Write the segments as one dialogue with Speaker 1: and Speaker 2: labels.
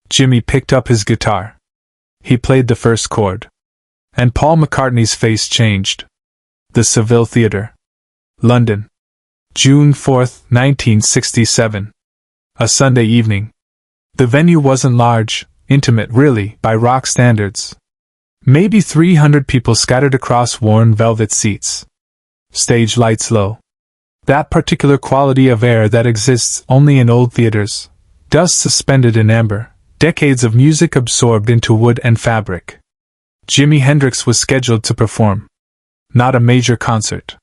Speaker 1: Jimi picked up his guitar. He played the first chord. And Paul McCartney's face changed. The Saville Theatre. London. June 4, 1967. A Sunday evening. The venue wasn't large, intimate really, by rock standards. Maybe 300 people scattered across worn velvet seats. Stage lights low. That particular quality of air that exists only in old theaters. Dust suspended in amber, decades of music absorbed into wood and fabric. Jimi Hendrix was scheduled to perform. Not a major concert.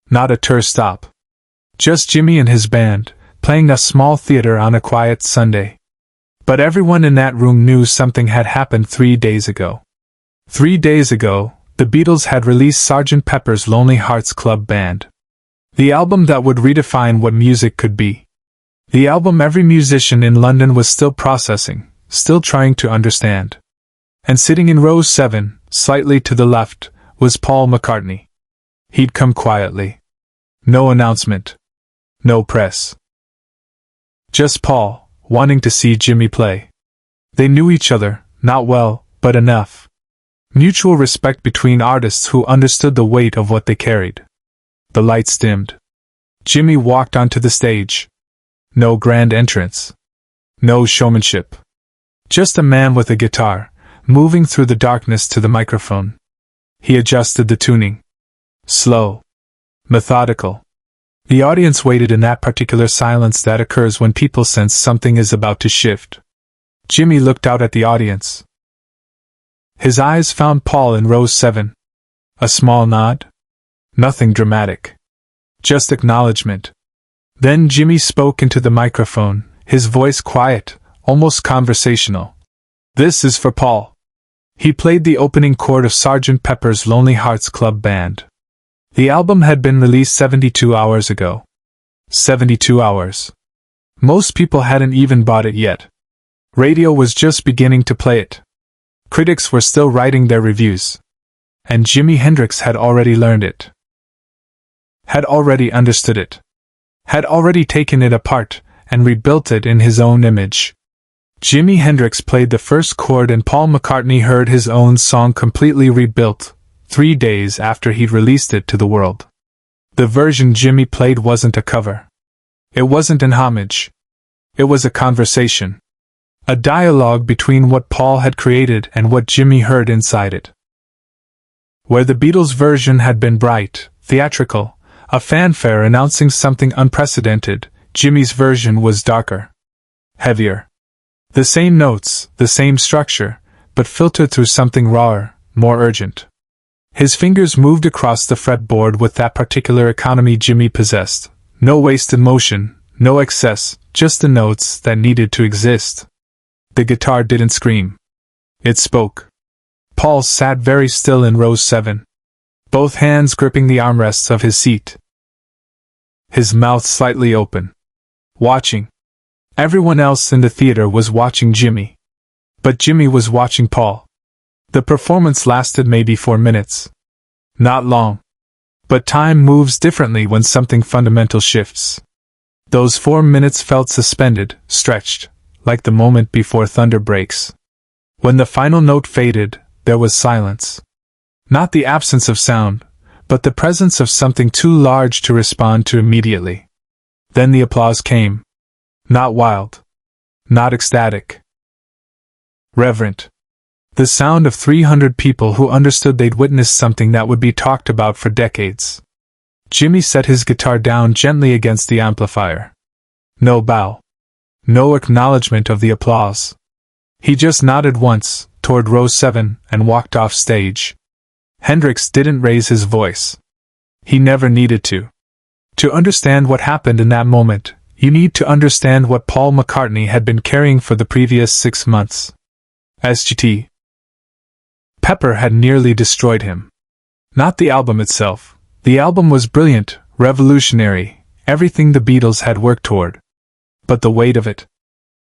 Speaker 1: Not a tour stop. Just Jimi and his band, playing a small theater on a quiet Sunday. But everyone in that room knew something had happened 3 days ago. 3 days ago, the Beatles had released Sgt. Pepper's Lonely Hearts Club Band. The album that would redefine what music could be. The album every musician in London was still processing, still trying to understand. And sitting in row 7, slightly to the left, was Paul McCartney. He'd come quietly. No announcement. No press. Just Paul, wanting to see Jimi play. They knew each other, not well, but enough. Mutual respect between artists who understood the weight of what they carried. The lights dimmed. Jimi walked onto the stage. No grand entrance. No showmanship. Just a man with a guitar, moving through the darkness to the microphone. He adjusted the tuning. Slow. Methodical. The audience waited in that particular silence that occurs when people sense something is about to shift. Jimi looked out at the audience. His eyes found Paul in row 7. A small nod? Nothing dramatic. Just acknowledgement. Then Jimi spoke into the microphone, his voice quiet, almost conversational. This is for Paul. He played the opening chord of Sgt. Pepper's Lonely Hearts Club Band. The album had been released 72 hours ago. 72 hours. Most people hadn't even bought it yet. Radio was just beginning to play it. Critics were still writing their reviews. And Jimi Hendrix had already learned it. Had already understood it. Had already taken it apart and rebuilt it in his own image. Jimi Hendrix played the first chord and Paul McCartney heard his own song completely rebuilt, 3 days after he'd released it to the world. The version Jimi played wasn't a cover. It wasn't an homage. It was a conversation. A dialogue between what Paul had created and what Jimi heard inside it. Where the Beatles' version had been bright, theatrical, a fanfare announcing something unprecedented, Jimi's version was darker. Heavier. The same notes, the same structure, but filtered through something rawer, more urgent. His fingers moved across the fretboard with that particular economy Jimi possessed. No wasted motion, no excess, just the notes that needed to exist. The guitar didn't scream. It spoke. Paul sat very still in row 7, both hands gripping the armrests of his seat. His mouth slightly open. Watching. Everyone else in the theater was watching Jimi. But Jimi was watching Paul. The performance lasted maybe 4 minutes. Not long. But time moves differently when something fundamental shifts. Those 4 minutes felt suspended, stretched, like the moment before thunder breaks. When the final note faded, there was silence. Not the absence of sound, but the presence of something too large to respond to immediately. Then the applause came. Not wild. Not ecstatic. Reverent. The sound of 300 people who understood they'd witnessed something that would be talked about for decades. Jimi set his guitar down gently against the amplifier. No bow. No acknowledgement of the applause. He just nodded once, toward row 7, and walked off stage. Hendrix didn't raise his voice. He never needed to. To understand what happened in that moment, you need to understand what Paul McCartney had been carrying for the previous 6 months. Sgt. Pepper had nearly destroyed him. Not the album itself. The album was brilliant, revolutionary, everything the Beatles had worked toward. But the weight of it.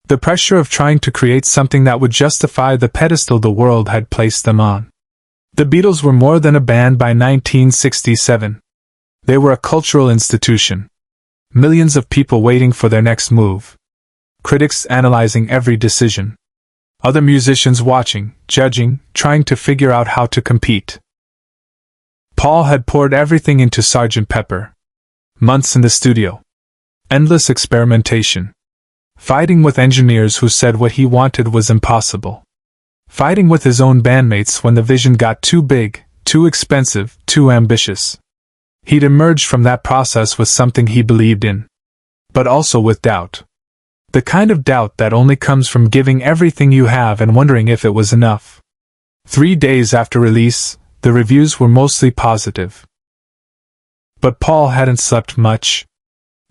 Speaker 1: The pressure of trying to create something that would justify the pedestal the world had placed them on. The Beatles were more than a band by 1967. They were a cultural institution. Millions of people waiting for their next move. critics analyzing every decision. Other musicians watching, judging, trying to figure out how to compete. Paul had poured everything into Sgt. Pepper. Months in the studio. Endless experimentation. Fighting with engineers who said what he wanted was impossible. Fighting with his own bandmates when the vision got too big, too expensive, too ambitious. He'd emerged from that process with something he believed in. But also with doubt. The kind of doubt that only comes from giving everything you have and wondering if it was enough. 3 days after release, the reviews were mostly positive. But Paul hadn't slept much.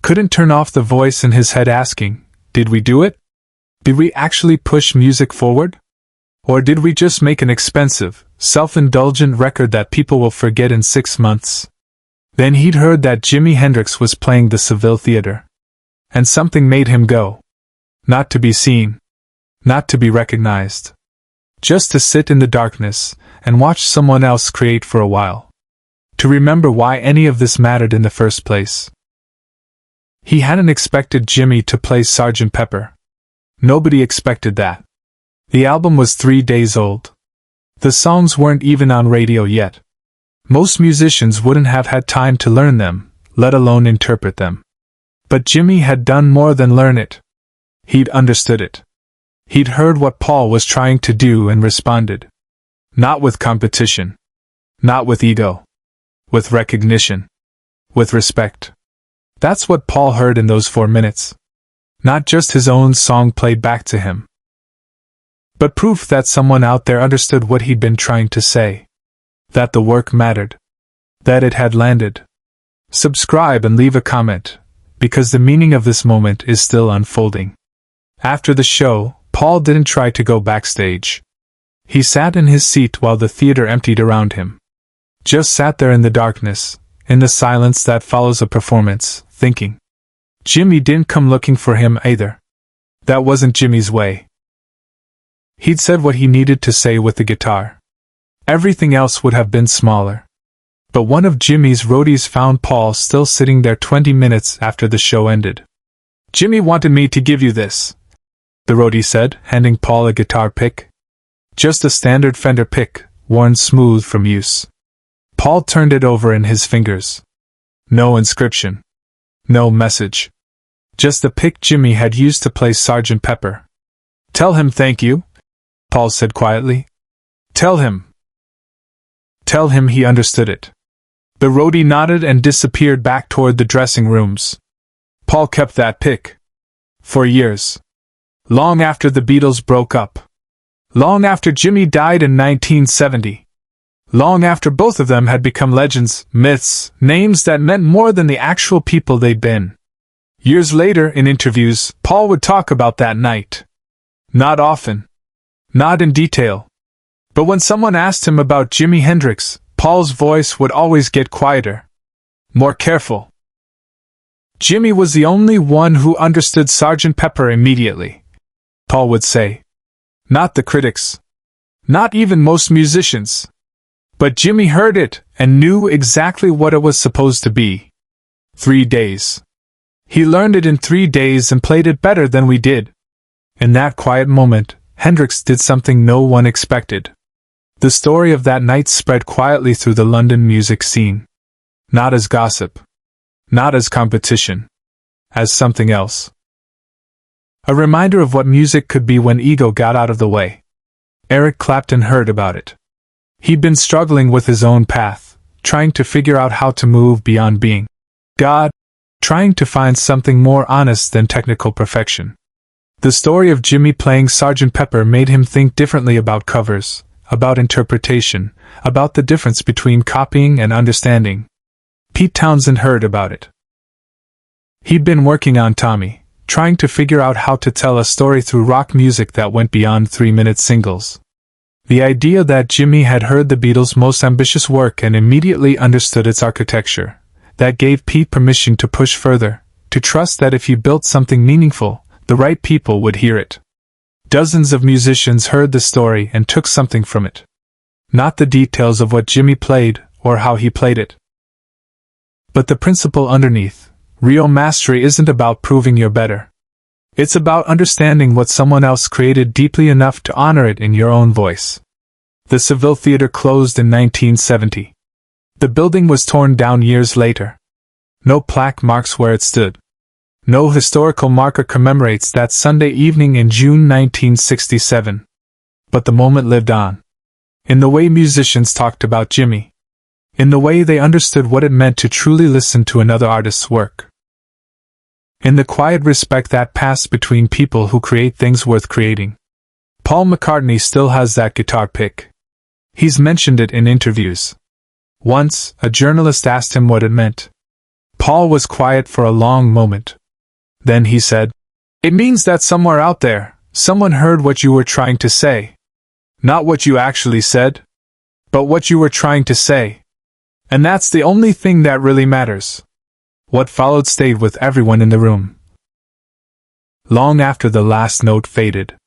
Speaker 1: Couldn't turn off the voice in his head asking, did we do it? Did we actually push music forward? Or did we just make an expensive, self-indulgent record that people will forget in 6 months? Then he'd heard that Jimi Hendrix was playing the Saville Theatre. And something made him go. Not to be seen. Not to be recognized. Just to sit in the darkness and watch someone else create for a while. To remember why any of this mattered in the first place. He hadn't expected Jimi to play Sgt. Pepper. Nobody expected that. The album was 3 days old. The songs weren't even on radio yet. Most musicians wouldn't have had time to learn them, let alone interpret them. But Jimi had done more than learn it. He'd understood it. He'd heard what Paul was trying to do and responded. Not with competition. Not with ego. With recognition. With respect. That's what Paul heard in those 4 minutes. Not just his own song played back to him. But proof that someone out there understood what he'd been trying to say. That the work mattered. That it had landed. Subscribe and leave a comment, because the meaning of this moment is still unfolding. After the show, Paul didn't try to go backstage. He sat in his seat while the theater emptied around him. Just sat there in the darkness, in the silence that follows a performance, thinking. Jimi didn't come looking for him either. That wasn't Jimi's way. He'd said what he needed to say with the guitar. Everything else would have been smaller. But one of Jimi's roadies found Paul still sitting there 20 minutes after the show ended. Jimi wanted me to give you this, the roadie said, handing Paul a guitar pick. Just a standard Fender pick, worn smooth from use. Paul turned it over in his fingers. No inscription. No message. Just the pick Jimi had used to play Sgt. Pepper. Tell him thank you, Paul said quietly. Tell him. Tell him he understood it. The roadie nodded and disappeared back toward the dressing rooms. Paul kept that pick. For years. Long after the Beatles broke up. Long after Jimi died in 1970. Long after both of them had become legends, myths, names that meant more than the actual people they'd been. Years later, in interviews, Paul would talk about that night. Not often. Not in detail. But when someone asked him about Jimi Hendrix, Paul's voice would always get quieter. More careful. Jimi was the only one who understood Sgt. Pepper immediately, Paul would say. Not the critics. Not even most musicians. But Jimi heard it and knew exactly what it was supposed to be. 3 days. He learned it in 3 days and played it better than we did. In that quiet moment, Hendrix did something no one expected. The story of that night spread quietly through the London music scene. Not as gossip. Not as competition. As something else. A reminder of what music could be when ego got out of the way. Eric Clapton heard about it. He'd been struggling with his own path, trying to figure out how to move beyond being God, trying to find something more honest than technical perfection. The story of Jimi playing Sgt. Pepper made him think differently about covers, about interpretation, about the difference between copying and understanding. Pete Townsend heard about it. He'd been working on Tommy, trying to figure out how to tell a story through rock music that went beyond 3-minute singles. The idea that Jimi had heard the Beatles' most ambitious work and immediately understood its architecture, that gave Pete permission to push further, to trust that if he built something meaningful, the right people would hear it. Dozens of musicians heard the story and took something from it. Not the details of what Jimi played, or how he played it. But the principle underneath. Real mastery isn't about proving you're better. It's about understanding what someone else created deeply enough to honor it in your own voice. The Saville Theatre closed in 1970. The building was torn down years later. No plaque marks where it stood. No historical marker commemorates that Sunday evening in June 1967. But the moment lived on. In the way musicians talked about Jimi. In the way they understood what it meant to truly listen to another artist's work. In the quiet respect that passed between people who create things worth creating. Paul McCartney still has that guitar pick. He's mentioned it in interviews. Once, a journalist asked him what it meant. Paul was quiet for a long moment. Then he said, "It means that somewhere out there, someone heard what you were trying to say. Not what you actually said, but what you were trying to say. And that's the only thing that really matters." What followed stayed with everyone in the room. Long after the last note faded.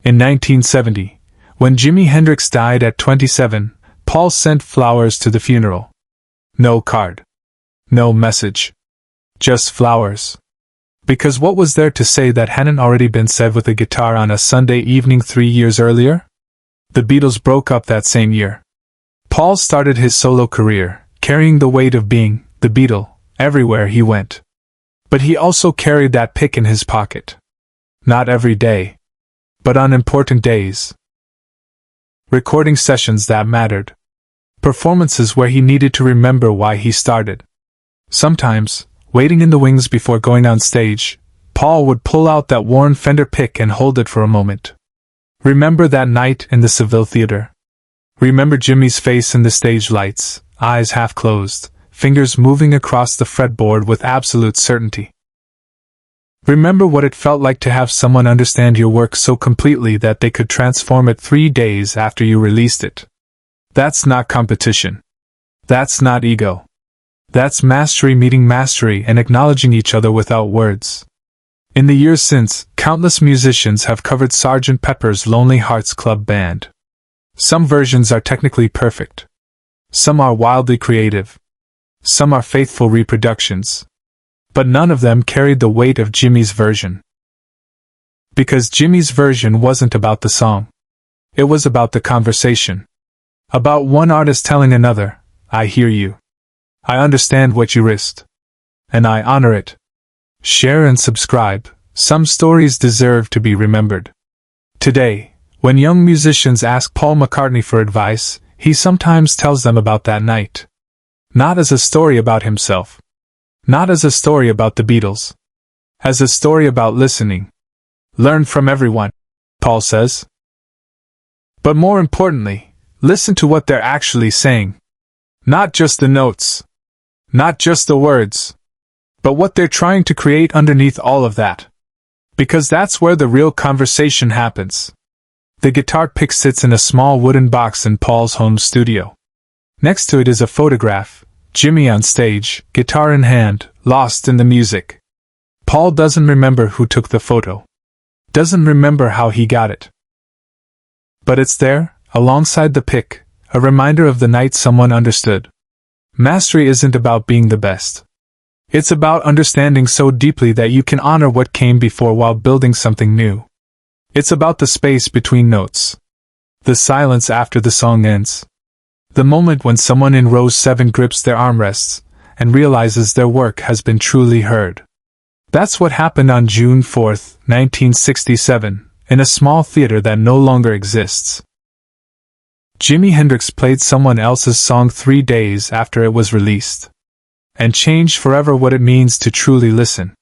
Speaker 1: In 1970, when Jimi Hendrix died at 27, Paul sent flowers to the funeral. No card. No message. Just flowers. Because what was there to say that hadn't already been said with a guitar on a Sunday evening 3 years earlier? The Beatles broke up that same year. Paul started his solo career, carrying the weight of being the Beatle everywhere he went. But he also carried that pick in his pocket. Not every day, but on important days. Recording sessions that mattered. Performances where he needed to remember why he started. Sometimes, waiting in the wings before going on stage, Paul would pull out that worn Fender pick and hold it for a moment. Remember that night in the Saville Theatre. Remember Jimi's face in the stage lights, eyes half closed, fingers moving across the fretboard with absolute certainty. Remember what it felt like to have someone understand your work so completely that they could transform it 3 days after you released it. That's not competition. That's not ego. That's mastery meeting mastery and acknowledging each other without words. In the years since, countless musicians have covered Sgt. Pepper's Lonely Hearts Club Band. Some versions are technically perfect. Some are wildly creative. Some are faithful reproductions. But none of them carried the weight of Jimi's version. Because Jimi's version wasn't about the song. It was about the conversation. About one artist telling another, "I hear you. I understand what you risked. And I honor it." Share and subscribe. Some stories deserve to be remembered. Today, when young musicians ask Paul McCartney for advice, he sometimes tells them about that night. Not as a story about himself. Not as a story about the Beatles. As a story about listening. Learn from everyone, Paul says. But more importantly, listen to what they're actually saying. Not just the notes. Not just the words. But what they're trying to create underneath all of that. Because that's where the real conversation happens. The guitar pick sits in a small wooden box in Paul's home studio. Next to it is a photograph, Jimi on stage, guitar in hand, lost in the music. Paul doesn't remember who took the photo. Doesn't remember how he got it. But it's there, alongside the pick, a reminder of the night someone understood. Mastery isn't about being the best. It's about understanding so deeply that you can honor what came before while building something new. It's about the space between notes. The silence after the song ends. The moment when someone in row 7 grips their armrests and realizes their work has been truly heard. That's what happened on June 4, 1967, in a small theater that no longer exists. Jimi Hendrix played someone else's song 3 days after it was released. And changed forever what it means to truly listen.